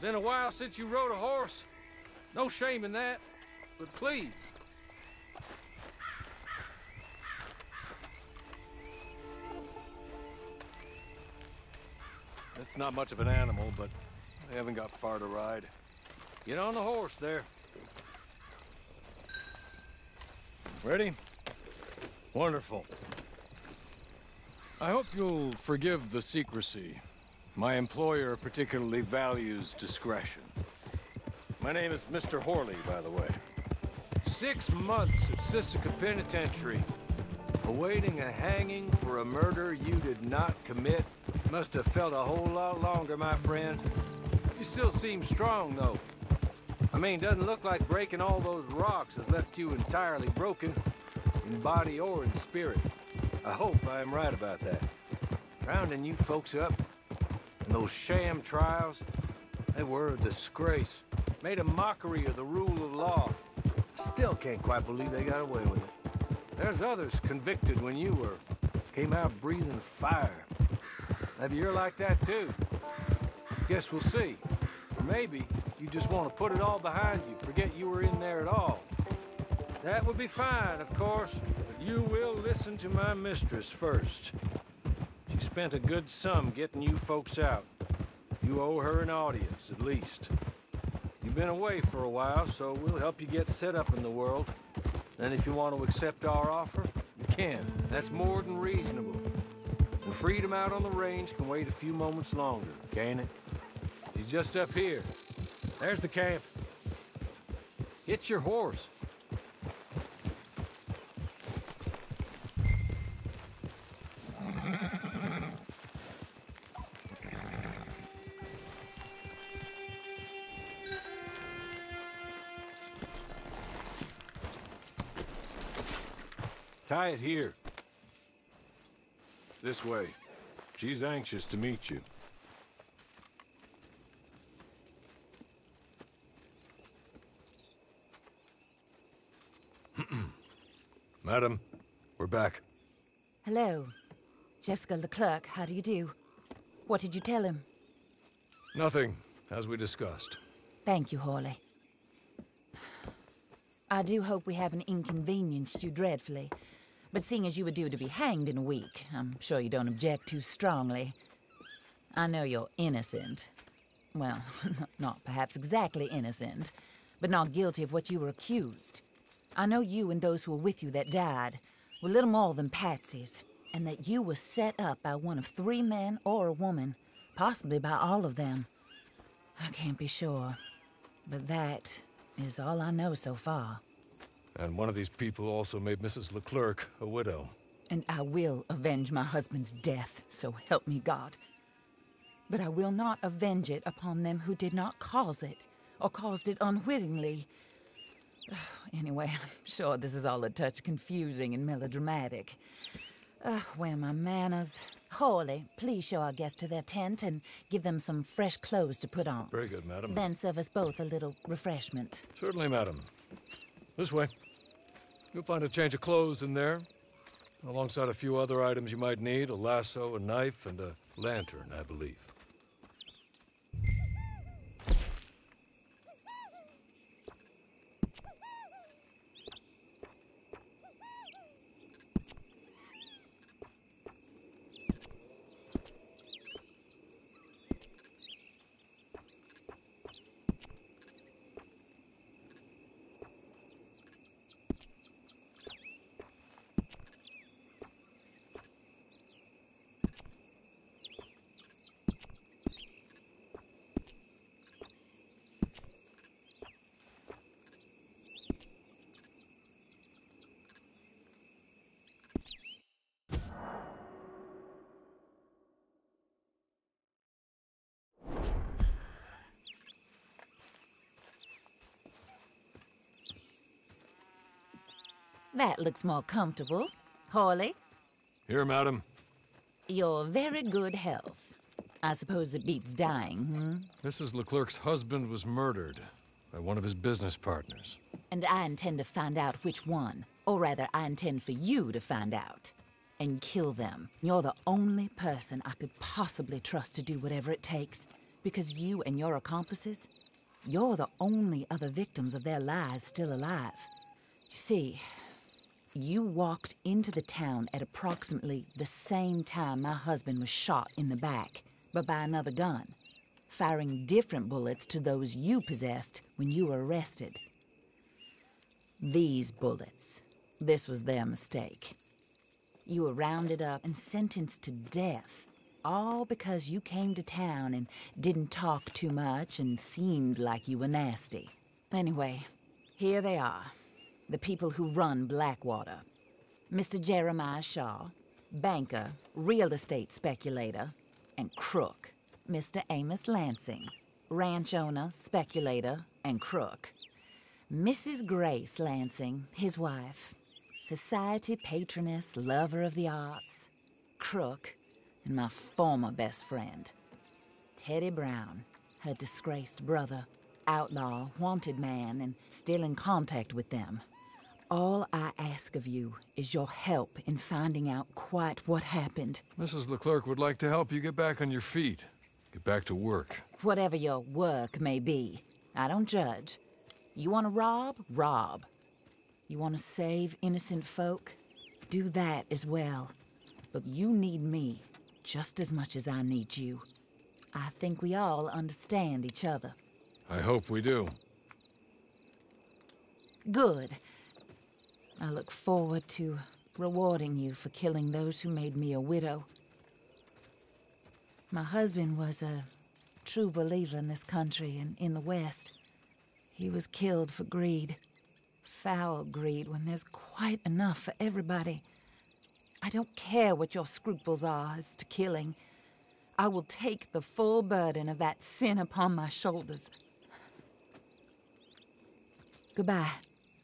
Been a while since you rode a horse. No shame in that, but please. It's not much of an animal, but I haven't got far to ride. Get on the horse there. Ready? Wonderful. I hope you'll forgive the secrecy. My employer particularly values discretion. My name is Mr. Horley, by the way. 6 months at Sisika Penitentiary, awaiting a hanging for a murder you did not commit. Must have felt a whole lot longer, my friend. You still seem strong, though. I mean, doesn't look like breaking all those rocks has left you entirely broken, in body or in spirit. I hope I am right about that. Rounding you folks up, and those sham trials, they were a disgrace. Made a mockery of the rule of law. Still can't quite believe they got away with it. There's others convicted when you were. Came out breathing fire. Maybe you're like that too. Guess we'll see. Or maybe you just want to put it all behind you, forget you were in there at all. That would be fine, of course, but you will listen to my mistress first. She spent a good sum getting you folks out. You owe her an audience, at least. You've been away for a while, so we'll help you get set up in the world. Then if you want to accept our offer, you can. That's more than reasonable. And freedom out on the range can wait a few moments longer, can't it? She's just up here. There's the camp. Get your horse. Tie it here. This way. She's anxious to meet you. Madam, we're back. Hello. Jessica Leclerc, how do you do? What did you tell him? Nothing, as we discussed. Thank you, Horley. I do hope we haven't inconvenienced you dreadfully. But seeing as you were due to be hanged in a week, I'm sure you don't object too strongly. I know you're innocent. Well, not perhaps exactly innocent, but not guilty of what you were accused. I know you and those who were with you that died were little more than patsies, and that you were set up by one of 3 men or a woman, possibly by all of them. I can't be sure, but that is all I know so far. And one of these people also made Mrs. Leclerc a widow. And I will avenge my husband's death, so help me God. But I will not avenge it upon them who did not cause it, or caused it unwittingly. Anyway, I'm sure this is all a touch confusing and melodramatic. Where are my manners? Horley, please show our guests to their tent and give them some fresh clothes to put on. Very good, madam. Then serve us both a little refreshment. Certainly, madam. This way. You'll find a change of clothes in there, alongside a few other items you might need, a lasso, a knife, and a lantern, I believe. That looks more comfortable. Horley? Here, madam. Your very good health. I suppose it beats dying, Mrs. Leclerc's husband was murdered by one of his business partners. And I intend to find out which one. Or rather, I intend for you to find out. And kill them. You're the only person I could possibly trust to do whatever it takes. because you and your accomplices, you're the only other victims of their lies still alive. You see, you walked into the town at approximately the same time my husband was shot in the back, but by another gun, firing different bullets to those you possessed when you were arrested. These bullets, this was their mistake. You were rounded up and sentenced to death, all because you came to town and didn't talk too much and seemed like you were nasty. Anyway, here they are, the people who run Blackwater. Mr. Jeremiah Shaw, banker, real estate speculator, and crook. Mr. Amos Lansing, ranch owner, speculator, and crook. Mrs. Grace Lansing, his wife, society patroness, lover of the arts, crook, and my former best friend, Teddy Brown, her disgraced brother, outlaw, wanted man, and still in contact with them. All I ask of you is your help in finding out quite what happened. Mrs. Leclerc would like to help you get back on your feet. Get back to work. Whatever your work may be, I don't judge. You want to rob? Rob. You want to save innocent folk? Do that as well. But you need me just as much as I need you. I think we all understand each other. I hope we do. Good. I look forward to rewarding you for killing those who made me a widow. My husband was a true believer in this country and in the West. He was killed for greed. Foul greed when there's quite enough for everybody. I don't care what your scruples are as to killing. I will take the full burden of that sin upon my shoulders. Goodbye,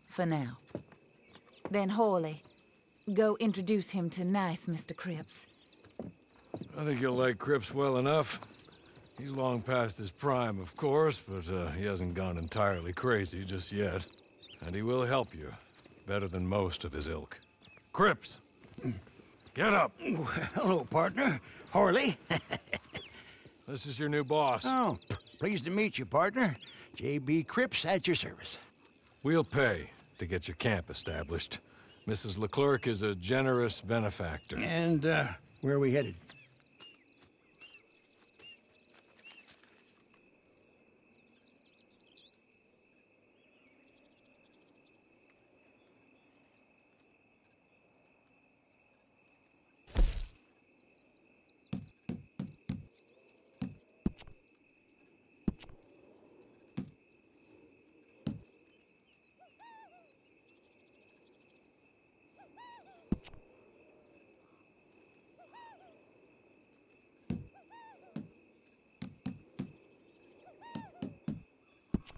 for now. Then Hawley, go introduce him to nice Mr. Cripps. I think you'll like Cripps well enough. He's long past his prime, of course, but he hasn't gone entirely crazy just yet. And he will help you, better than most of his ilk. Cripps! Get up! Hello, partner. Hawley. This is your new boss. Oh, pleased to meet you, partner. J.B. Cripps at your service. We'll pay to get your camp established. Mrs. Leclerc is a generous benefactor. And, where are we headed?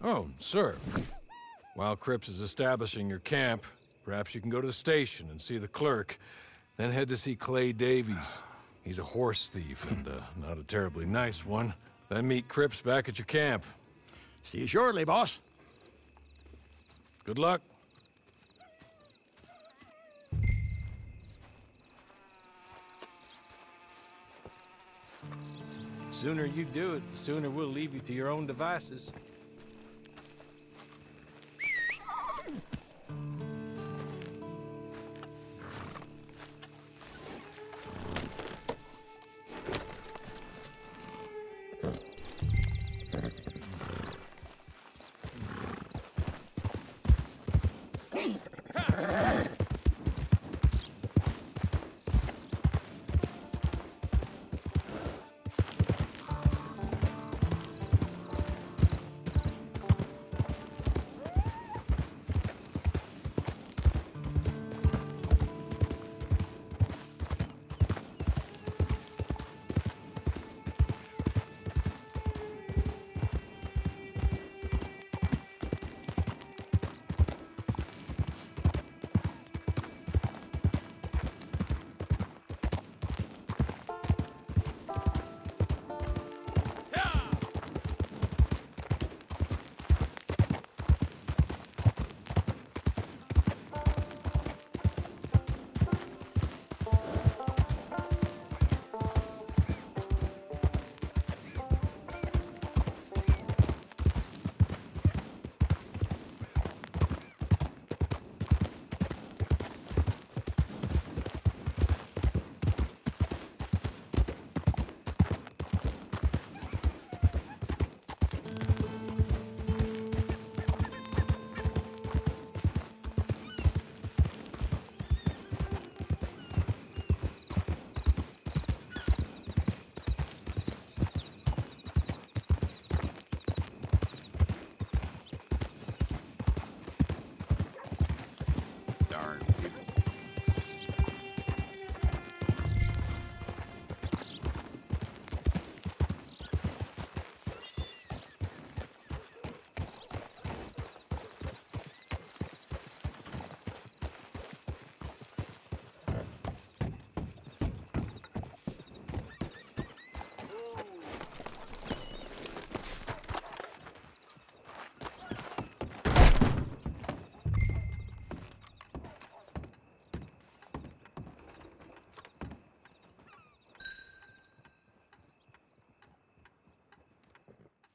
Oh, sir. While Cripps is establishing your camp, perhaps you can go to the station and see the clerk, then head to see Clay Davies. He's a horse thief, and not a terribly nice one. Then meet Cripps back at your camp. See you shortly, boss. Good luck. Sooner you do it, the sooner we'll leave you to your own devices.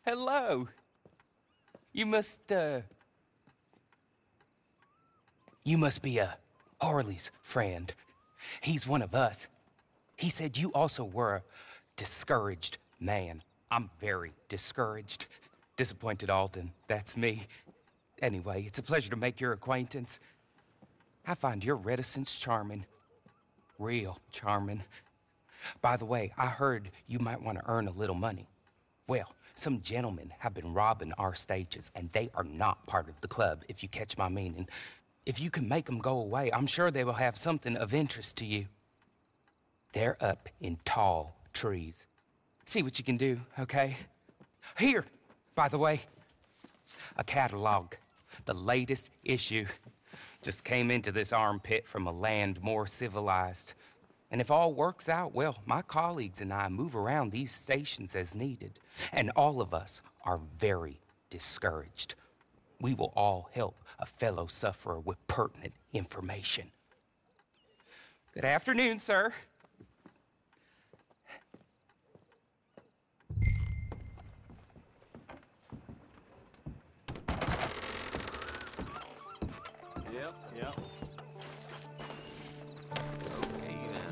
hello. You must be Harley's friend. He's one of us. He said you also were a discouraged man. I'm very discouraged. Disappointed Alden, that's me. Anyway, it's a pleasure to make your acquaintance. I find your reticence charming. Real charming. By the way, I heard you might want to earn a little money. Well, some gentlemen have been robbing our stages, and they are not part of the club, if you catch my meaning. If you can make them go away, I'm sure they will have something of interest to you. They're up in tall trees. See what you can do, okay? Here, by the way, a catalog. The latest issue. Just came into this armpit from a land more civilized. And if all works out, well, my colleagues and I move around these stations as needed. And all of us are very discouraged. We will all help a fellow sufferer with pertinent information. Good afternoon, sir. Yep. Okay, now.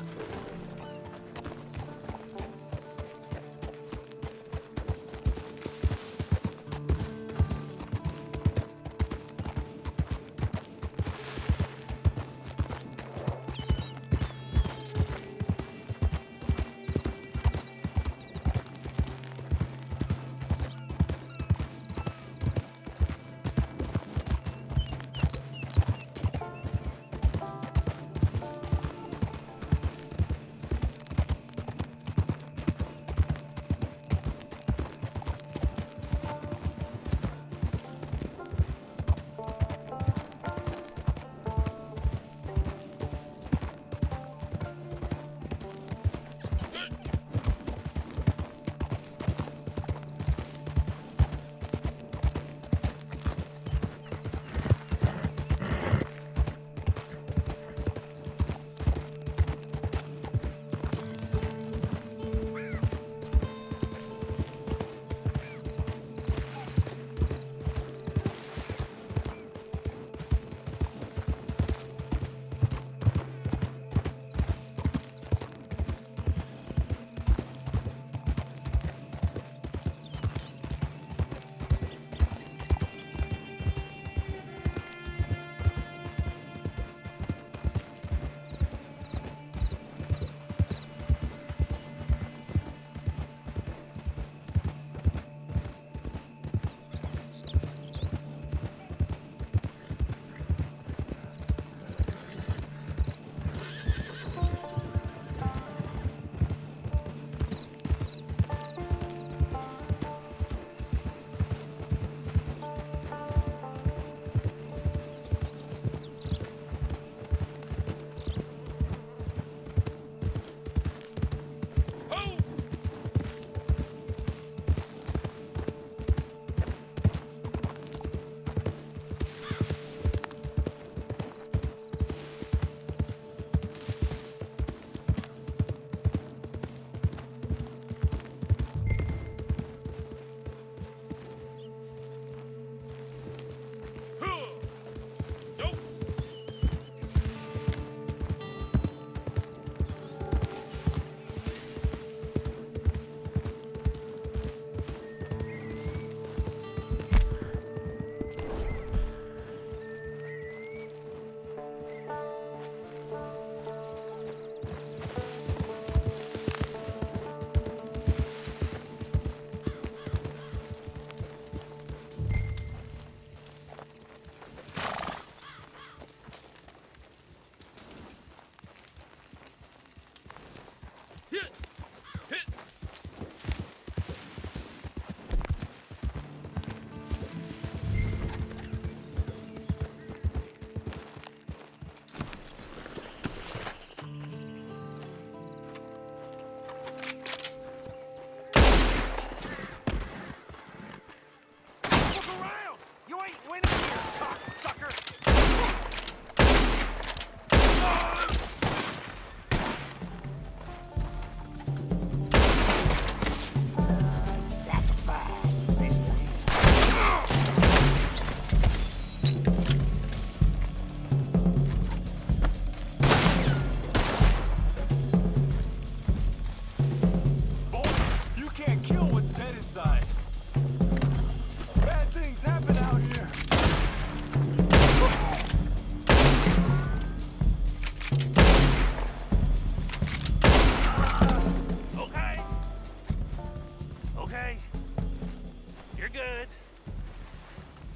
You're good.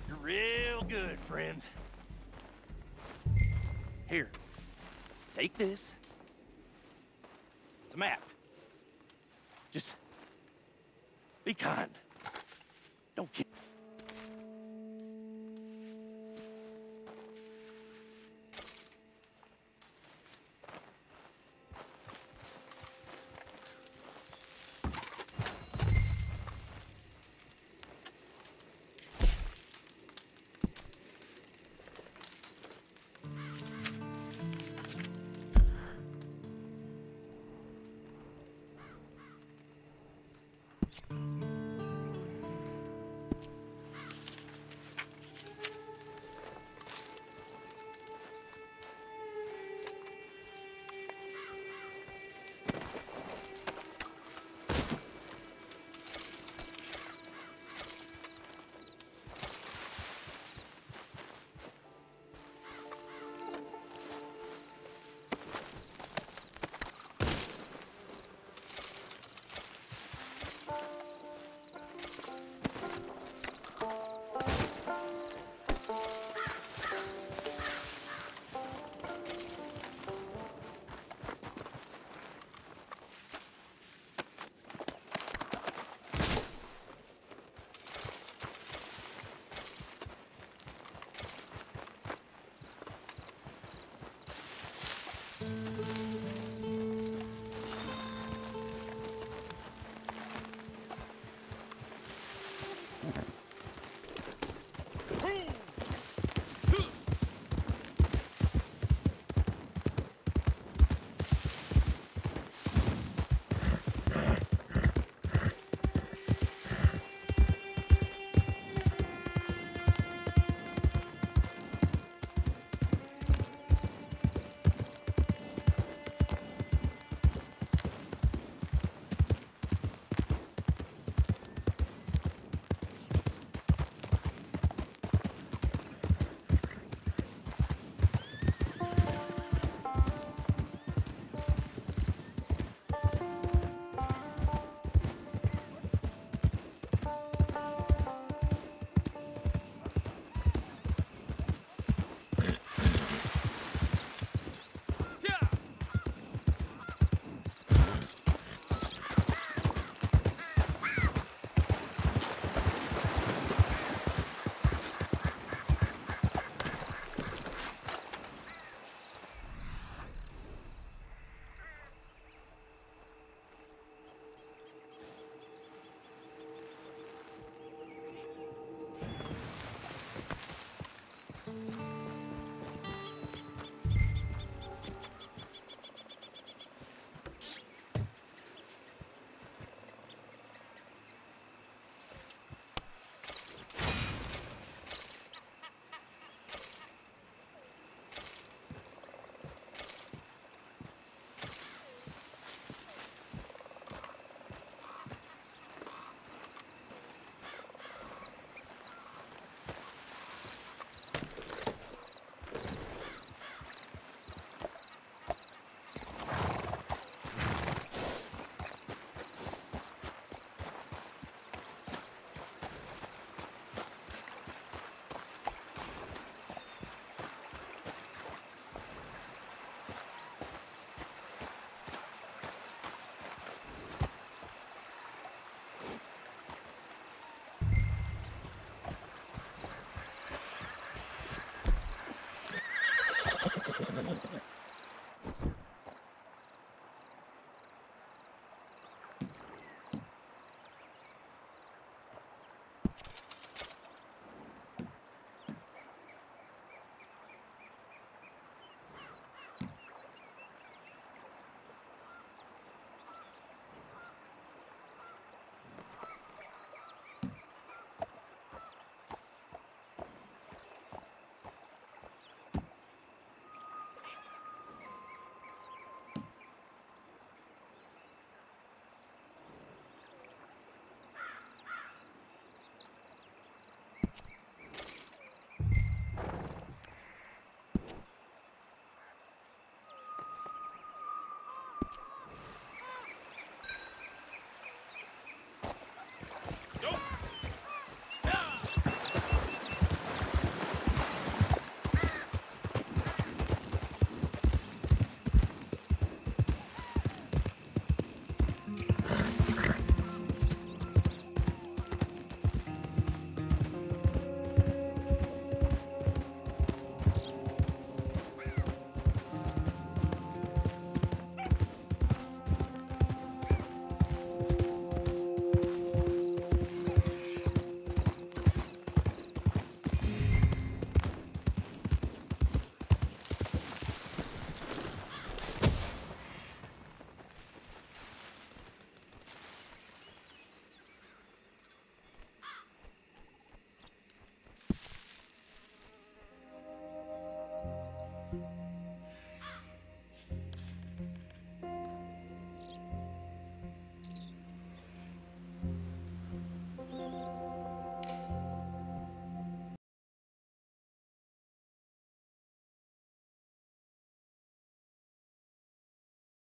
You're real good, friend. Here, take this. It's a map. Just be kind. Don't kill.